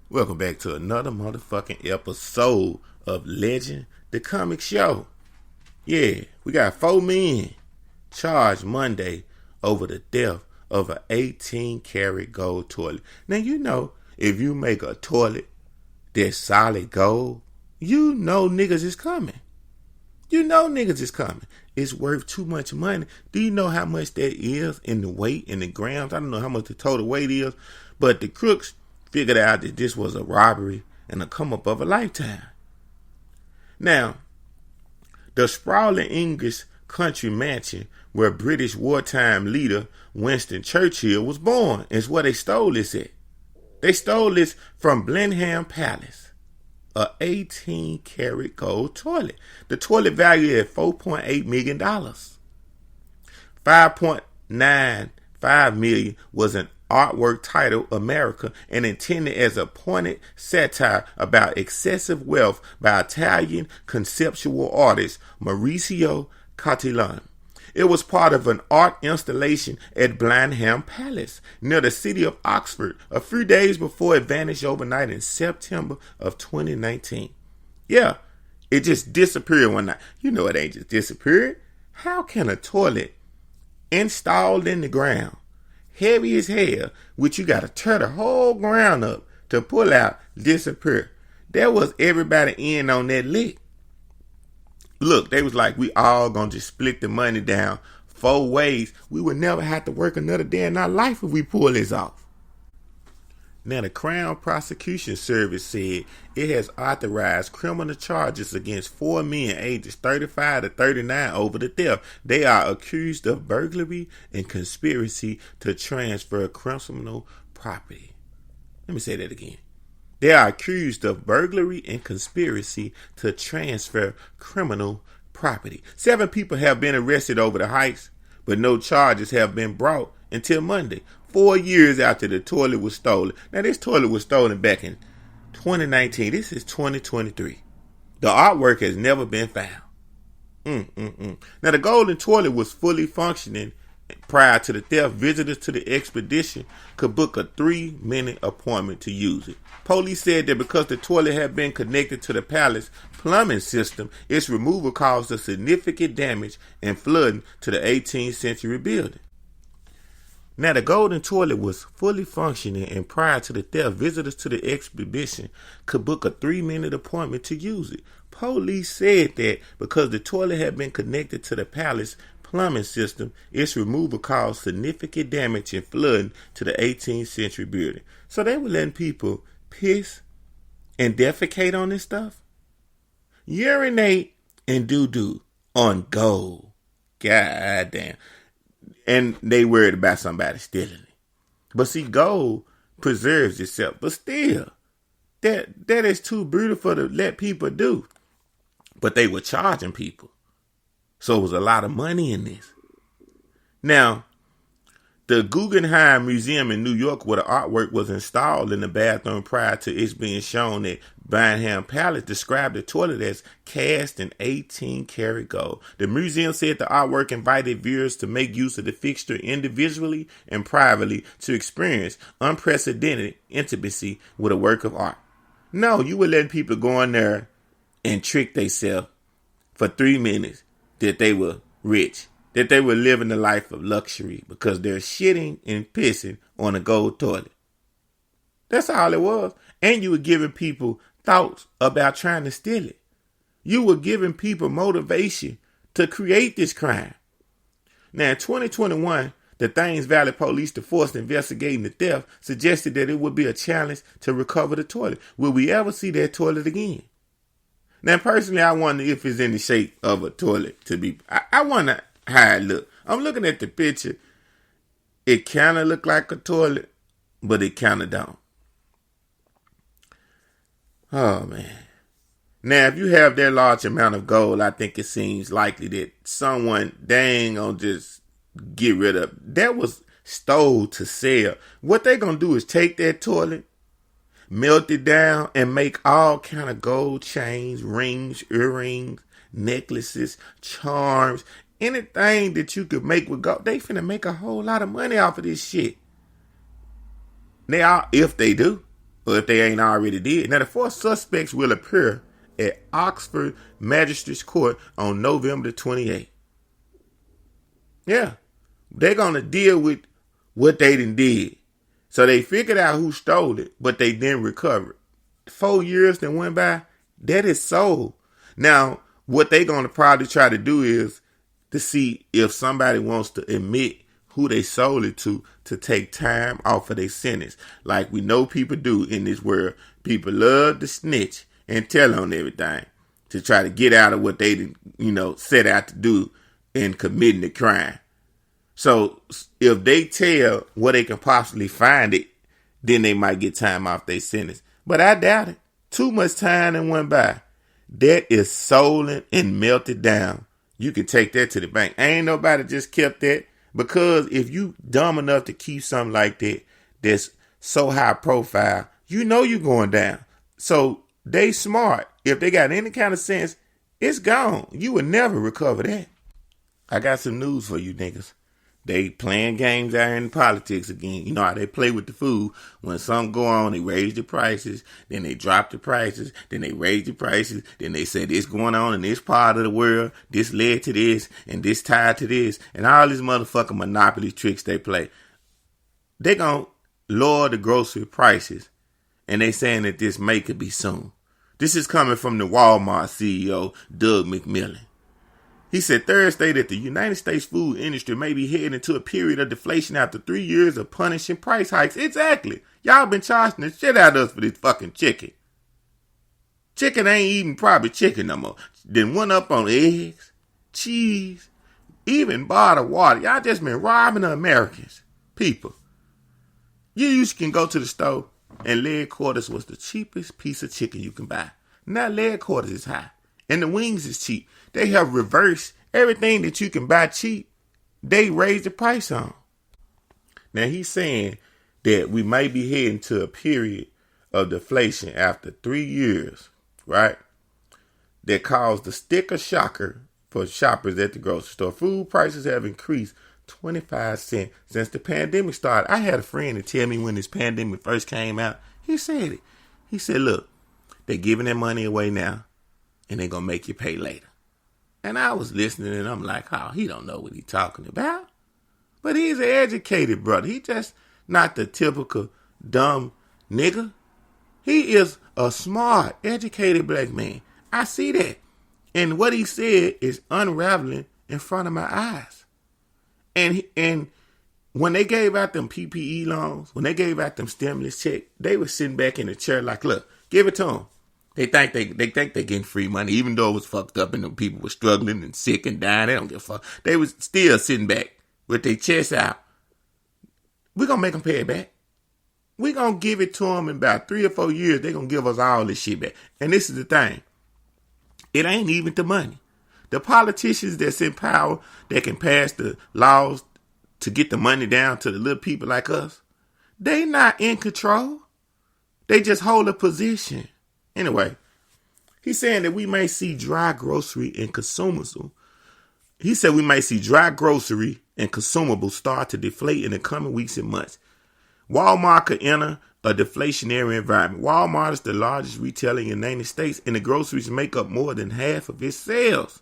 Welcome back to another motherfucking episode of Legend, the comic show. Yeah, we got 4 men charged Monday over the death of an 18-karat gold toilet. Now, if you make a toilet that's solid gold, niggas is coming. Niggas is coming. It's worth too much money. Do you know how much that is in the weight, in the grams? I don't know how much the total weight is, but the crooks figured out that this was a robbery and a come up of a lifetime. Now, the sprawling English country mansion where British wartime leader Winston Churchill was born is where they stole this at. They stole this from Blenheim Palace, a 18-karat gold toilet. The toilet valued at $4.8 million. $5.95 million was an artwork titled America and intended as a pointed satire about excessive wealth by Italian conceptual artist Maurizio Cattelan. It was part of an art installation at Blenheim Palace near the city of Oxford a few days before it vanished overnight in September of 2019. Yeah, it just disappeared one night. You know it ain't just disappeared. How can a toilet installed in the ground, heavy as hell, which you got to tear the whole ground up to pull out, disappear? There was everybody in on that lick. Look, they was like, we all gonna just split the money down 4 ways. We would never have to work another day in our life if we pull this off. Now, the Crown Prosecution Service said it has authorized criminal charges against 4 men ages 35 to 39 over the theft. They are accused of burglary and conspiracy to transfer criminal property. Let me say that again. They are accused of burglary and conspiracy to transfer criminal property. 7 people have been arrested over the heist, but no charges have been brought until Monday, 4 years after the toilet was stolen. Now, this toilet was stolen back in 2019. This is 2023. The artwork has never been found. Now, the golden toilet was fully functioning prior to the theft. Visitors to the expedition could book a 3-minute appointment to use it. Police said that because the toilet had been connected to the palace plumbing system, its removal caused a significant damage and flooding to the 18th century building. Now, the golden toilet was fully functioning, and prior to the theft, visitors to the expedition could book a 3-minute appointment to use it. Police said that because the toilet had been connected to the palace plumbing system, its removal caused significant damage and flooding to the 18th century building. So they were letting people piss and defecate on this stuff, urinate and doo-doo on gold. God damn. And they worried about somebody stealing it. But see, gold preserves itself. But still, that is too beautiful to let people do. But they were charging people. So it was a lot of money in this. Now, the Guggenheim Museum in New York, where the artwork was installed in the bathroom prior to it being shown at Blenheim Palace, described the toilet as cast in 18-karat gold. The museum said the artwork invited viewers to make use of the fixture individually and privately to experience unprecedented intimacy with a work of art. No, you were letting people go in there and trick themselves for 3 minutes that they were rich, that they were living the life of luxury because they're shitting and pissing on a gold toilet. That's all it was. And you were giving people thoughts about trying to steal it. You were giving people motivation to create this crime. Now, in 2021, the Thames Valley Police, the force investigating the theft, suggested that it would be a challenge to recover the toilet. Will we ever see that toilet again? Now, personally, I wonder if it's in the shape of a toilet to be. I wonder how it look. I'm looking at the picture. It kind of look like a toilet, but it kind of don't. Oh, man. Now, if you have that large amount of gold, I think it seems likely that someone, they ain't gonna just get rid of it. That was stole to sell. What they gonna do is take that toilet, melt it down, and make all kind of gold chains, rings, earrings, necklaces, charms, anything that you could make with gold. They finna make a whole lot of money off of this shit. They are, if they do. or if they ain't already did. Now, the 4 suspects will appear at Oxford Magistrates Court on November the 28th. Yeah, they're going to deal with what they done did. So they figured out who stole it, but they didn't recover it. 4 years that went by, that is sold. Now, what they going to probably try to do is to see if somebody wants to admit who they sold it to take time off of their sentence. Like we know people do in this world. People love to snitch and tell on everything to try to get out of what they, set out to do in committing the crime. So if they tell where they can possibly find it, then they might get time off their sentence. But I doubt it. Too much time that went by. That is sold and melted down. You can take that to the bank. Ain't nobody just kept that. Because if you dumb enough to keep something like that that's so high profile, you know you're going down. So they smart. If they got any kind of sense, it's gone. You will never recover that. I got some news for you niggas. They playing games out in politics again. You know how they play with the food. When something go on, they raise the prices, then they drop the prices, then they raise the prices, then they say this going on in this part of the world, this led to this, and this tied to this, and all these motherfucking monopoly tricks they play. They gonna lower the grocery prices, and they saying that this may could be soon. This is coming from the Walmart CEO, Doug McMillon. He said Thursday that the United States food industry may be heading into a period of deflation after 3 years of punishing price hikes. Exactly. Y'all been charging the shit out of us for this fucking chicken. Chicken ain't even probably chicken no more. Then went up on eggs, cheese, even bottled water. Y'all just been robbing the Americans. People. You used to go to the store and leg quarters was the cheapest piece of chicken you can buy. Now leg quarters is high. And the wings is cheap. They have reversed everything that you can buy cheap. They raised the price on. Now he's saying that we might be heading to a period of deflation after 3 years, right? That caused the sticker shocker for shoppers at the grocery store. Food prices have increased 25 cents since the pandemic started. I had a friend to tell me when this pandemic first came out, he said it. He said, look, they're giving their money away now. And they're going to make you pay later. And I was listening and I'm like, oh, he don't know what he's talking about. But he's an educated brother. He just not the typical dumb nigga. He is a smart, educated black man. I see that. And what he said is unraveling in front of my eyes. And when they gave out them PPE loans, when they gave out them stimulus checks, they were sitting back in the chair like, look, give it to them. They think they're getting free money, even though it was fucked up and the people were struggling and sick and dying. They don't give a fuck. They was still sitting back with their chest out. We're going to make them pay it back. We're going to give it to them in about 3 or 4 years. They're going to give us all this shit back. And this is the thing. It ain't even the money. The politicians that's in power that can pass the laws to get the money down to the little people like us, they not in control. They just hold a position. Anyway, he's saying that we may see dry grocery and consumables. He said we may see dry grocery and consumables start to deflate in the coming weeks and months. Walmart could enter a deflationary environment. Walmart is the largest retailer in the United States, and the groceries make up more than half of its sales.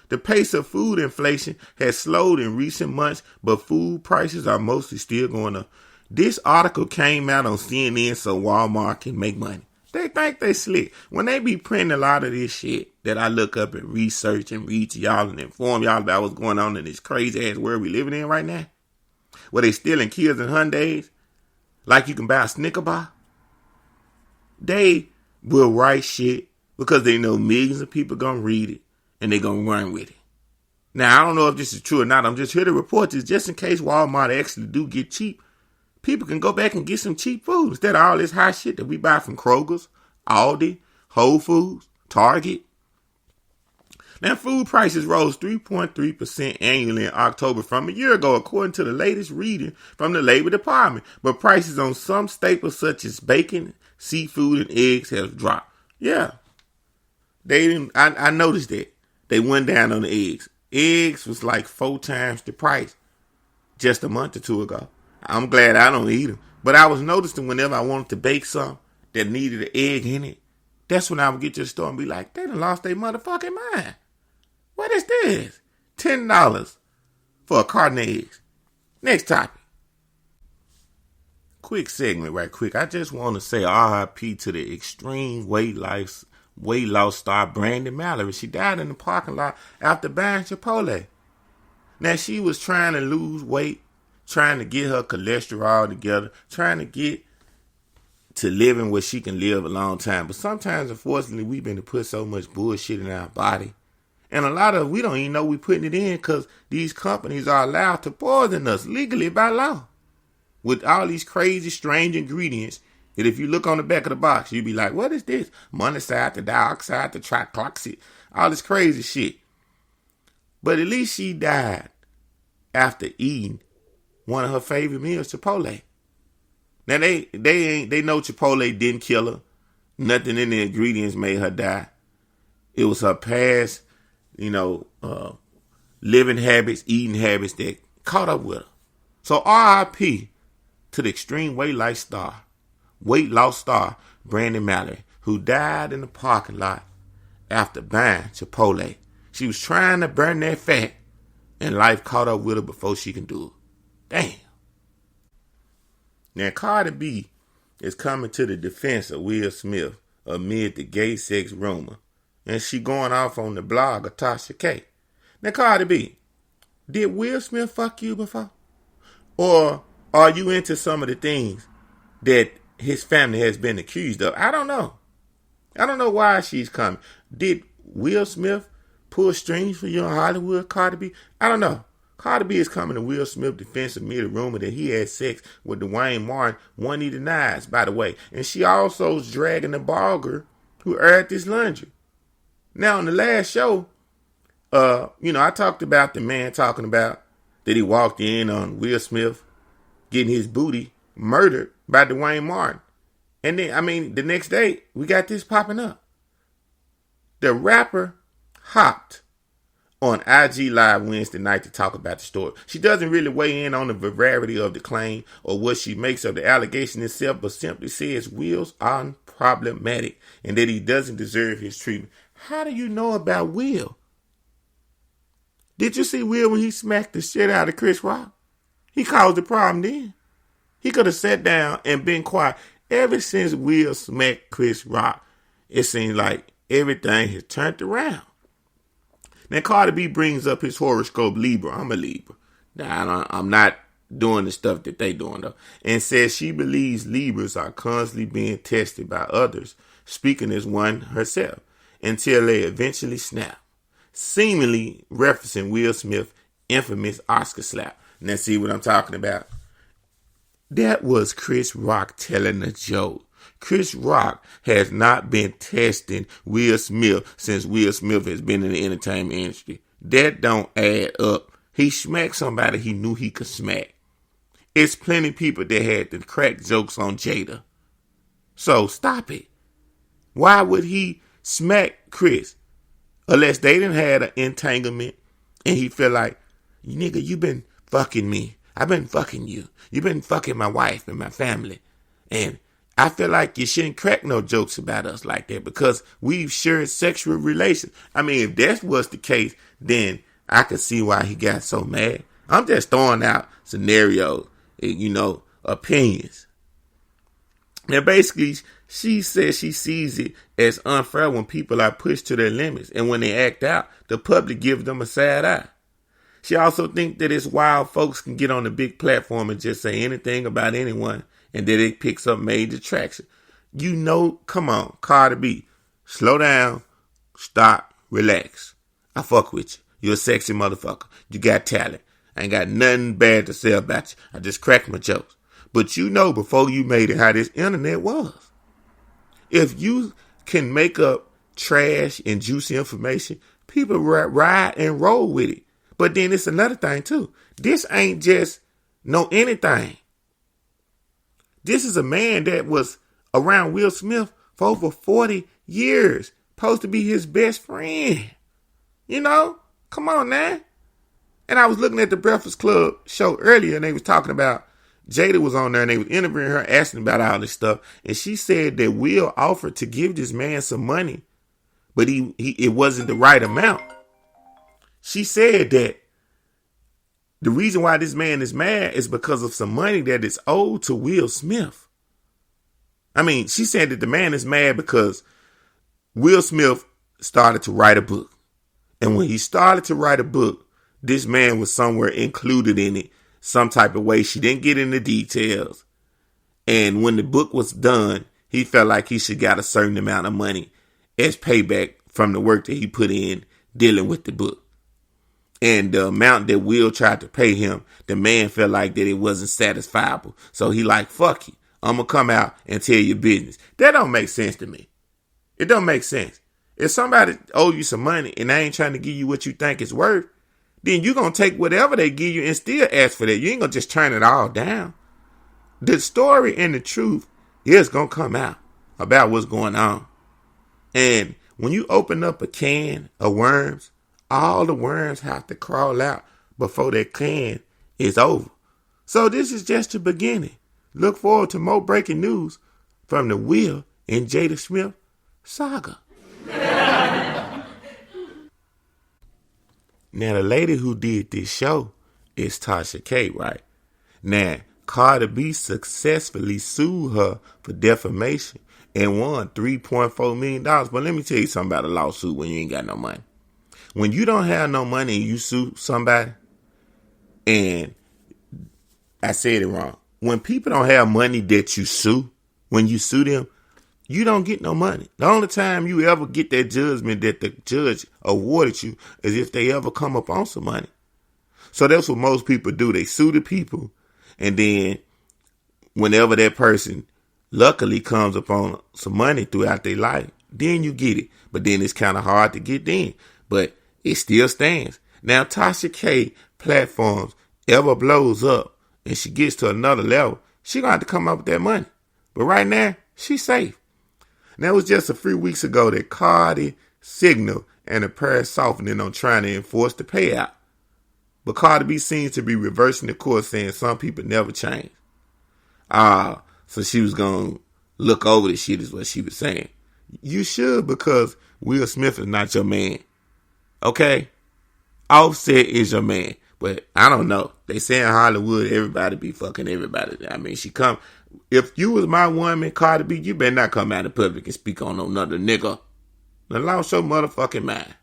The pace of food inflation has slowed in recent months, but food prices are mostly still going up. This article came out on CNN so Walmart can make money. They think they slick. When they be printing a lot of this shit that I look up and research and read to y'all and inform y'all about what's going on in this crazy ass world we living in right now, where they stealing Kias and Hyundais like you can buy a Snicker bar, they will write shit because they know millions of people gonna read it and they gonna run with it. Now, I don't know if this is true or not. I'm just here to report this just in case Walmart actually do get cheap. People can go back and get some cheap food instead of all this high shit that we buy from Kroger's, Aldi, Whole Foods, Target. Now, food prices rose 3.3% annually in October from a year ago, according to the latest reading from the Labor Department. But prices on some staples such as bacon, seafood, and eggs have dropped. Yeah, I noticed that. They went down on the eggs. Eggs was like 4 times the price just a month or two ago. I'm glad I don't eat them. But I was noticing whenever I wanted to bake something, that needed an egg in it, that's when I would get to the store and be like, they done lost their motherfucking mind. What is this? $10 for a carton of eggs. Next topic. Quick segment right quick. I just want to say RIP to the extreme weight loss star Brandon Mallory. She died in the parking lot after buying Chipotle. Now, she was trying to lose weight, trying to get her cholesterol together, trying to get to living where she can live a long time. But sometimes, unfortunately, we've been to put so much bullshit in our body. And a lot of we don't even know we're putting it in because these companies are allowed to poison us legally by law with all these crazy, strange ingredients that if you look on the back of the box, you'd be like, what is this? Monoside, the dioxide, the tricloxide, all this crazy shit. But at least she died after eating one of her favorite meals, Chipotle. Now, they know Chipotle didn't kill her. Nothing in the ingredients made her die. It was her past, living habits, eating habits that caught up with her. So RIP to the extreme weight loss star, Brandon Mallory, who died in the parking lot after buying Chipotle. She was trying to burn that fat, and life caught up with her before she can do it. Damn. Now, CArdi B is coming to the defense of Will Smith amid the gay sex rumor, and she going off on the blog of Tasha K. Now, CArdi B, did Will Smith fuck you before? Or are you into some of the things that his family has been accused of? I don't know. I don't know why she's coming. Did Will Smith pull strings for you in Hollywood, CArdi B? I don't know. CArdi B is coming to Will Smith's defense amid a rumor that he had sex with Dwayne Martin, one he denies, by the way. And she also is dragging the blogger who aired this laundry. Now, on the last show, I talked about the man talking about that he walked in on Will Smith getting his booty murdered by Dwayne Martin. And then, the next day, we got this popping up. The rapper hopped on IG Live Wednesday night to talk about the story. She doesn't really weigh in on the veracity of the claim or what she makes of the allegation itself, but simply says Will's unproblematic and that he doesn't deserve his treatment. How do you know about Will? Did you see Will when he smacked the shit out of Chris Rock? He caused the problem then. He could have sat down and been quiet. Ever since Will smacked Chris Rock, it seems like everything has turned around. Now, CArdi B brings up his horoscope Libra. I'm a Libra. Now, I'm not doing the stuff that they doing, though. And says she believes Libras are constantly being tested by others, speaking as one herself, until they eventually snap. Seemingly referencing Will Smith's infamous Oscar slap. Now, see what I'm talking about? That was Chris Rock telling a joke. Chris Rock has not been testing Will Smith since Will Smith has been in the entertainment industry. That don't add up. He smacked somebody he knew he could smack. It's plenty of people that had to crack jokes on Jada. So stop it. Why would he smack Chris? Unless they didn't have an entanglement and he felt like, nigga, you been fucking me. I've been fucking you. You've been fucking my wife and my family. And I feel like you shouldn't crack no jokes about us like that because we've shared sexual relations. If that was the case, then I could see why he got so mad. I'm just throwing out scenarios, opinions. Now, basically, she says she sees it as unfair when people are pushed to their limits. And when they act out, the public gives them a sad eye. She also thinks that it's wild folks can get on a big platform and just say anything about anyone and that it picks up major traction. Come on, CArdi B, slow down, stop, relax. I fuck with you. You're a sexy motherfucker. You got talent. I ain't got nothing bad to say about you. I just crack my jokes. But before you made it how this internet was. If you can make up trash and juicy information, people ride and roll with it. But then it's another thing too. This ain't just no anything. This is a man that was around Will Smith for over 40 years. Supposed to be his best friend. Come on now. And I was looking at the Breakfast Club show earlier and they was talking about, Jada was on there and they was interviewing her, asking about all this stuff. And she said that Will offered to give this man some money, but it wasn't the right amount. She said that the reason why this man is mad is because of some money that is owed to Will Smith. I mean, she said that the man is mad because Will Smith started to write a book. And when he started to write a book, this man was somewhere included in it, some type of way. She didn't get into details. And when the book was done, he felt like he should got a certain amount of money as payback from the work that he put in dealing with the book. And the amount that Will tried to pay him, the man felt like that it wasn't satisfiable. So he like, fuck you. I'm going to come out and tell your business. That don't make sense to me. It don't make sense. If somebody owe you some money and they ain't trying to give you what you think it's worth, then you're going to take whatever they give you and still ask for that. You ain't going to just turn it all down. The story and the truth is going to come out about what's going on. And when you open up a can of worms, all the worms have to crawl out before that can is over. So this is just the beginning. Look forward to more breaking news from the Will and Jada Smith saga. Now, the lady who did this show is Tasha K, right? Now, CArdi B successfully sued her for defamation and won $3.4 million. But let me tell you something about a lawsuit when you ain't got no money. When you don't have no money and you sue somebody, and I said it wrong. When people don't have money that you sue, when you sue them, you don't get no money. The only time you ever get that judgment that the judge awarded you is if they ever come up on some money. So that's what most people do. They sue the people, and then whenever that person luckily comes upon some money throughout their life, then you get it. But then it's kind of hard to get in. But it still stands. Now, Tasha K platforms ever blows up and she gets to another level, she gonna have to come up with that money. But right now, she's safe. Now, it was just a few weeks ago that CArdi signaled an apparent softening on trying to enforce the payout. But CArdi B seems to be reversing the course, saying some people never change. So she was gonna look over the shit is what she was saying. You should, because Will Smith is not your man. Okay? Offset is your man. But I don't know. They say in Hollywood, everybody be fucking everybody. I mean, if you was my woman, Cardi B, you better not come out in public and speak on another nigga. They lost your motherfucking mind.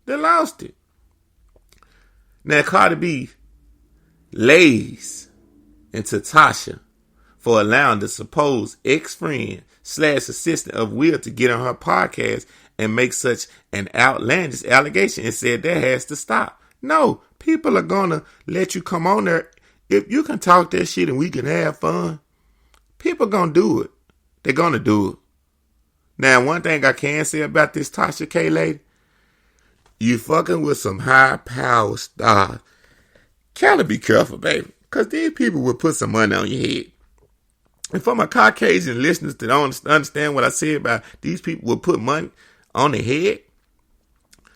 They lost it. Now, Cardi B lays into Tasha for allowing the supposed ex-friend / assistant of Will to get on her podcast and make such an outlandish allegation, and said that has to stop. No, people are gonna let you come on there. If you can talk that shit and we can have fun, people gonna do it. They're gonna do it. Now, one thing I can say about this Tasha K lady, you fucking with some high power stars. Gotta be careful, baby, because these people will put some money on your head. And for my Caucasian listeners that don't understand what I said about these people will put money on their head,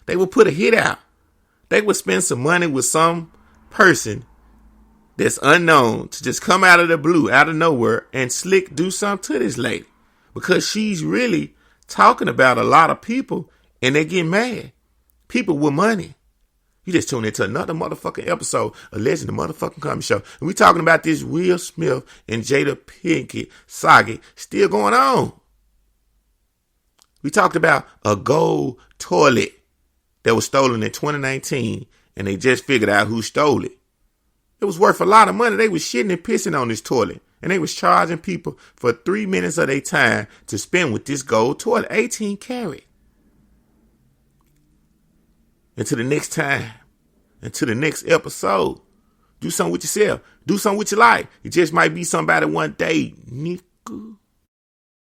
they will put a hit out. They would spend some money with some person that's unknown to just come out of the blue, out of nowhere, and slick do something to this lady. Because she's really talking about a lot of people and they get mad. People with money. You just tuned into another motherfucking episode of Legend of Motherfucking Comedy Show. And we talking about this Will Smith and Jada Pinkett saga still going on. We talked about a gold toilet that was stolen in 2019, and they just figured out who stole it. It was worth a lot of money. They was shitting and pissing on this toilet, and they was charging people for 3 minutes of their time to spend with this gold toilet, 18 karat. Until the next time, until the next episode, do something with yourself. Do something with your life. It just might be somebody one day, nigga.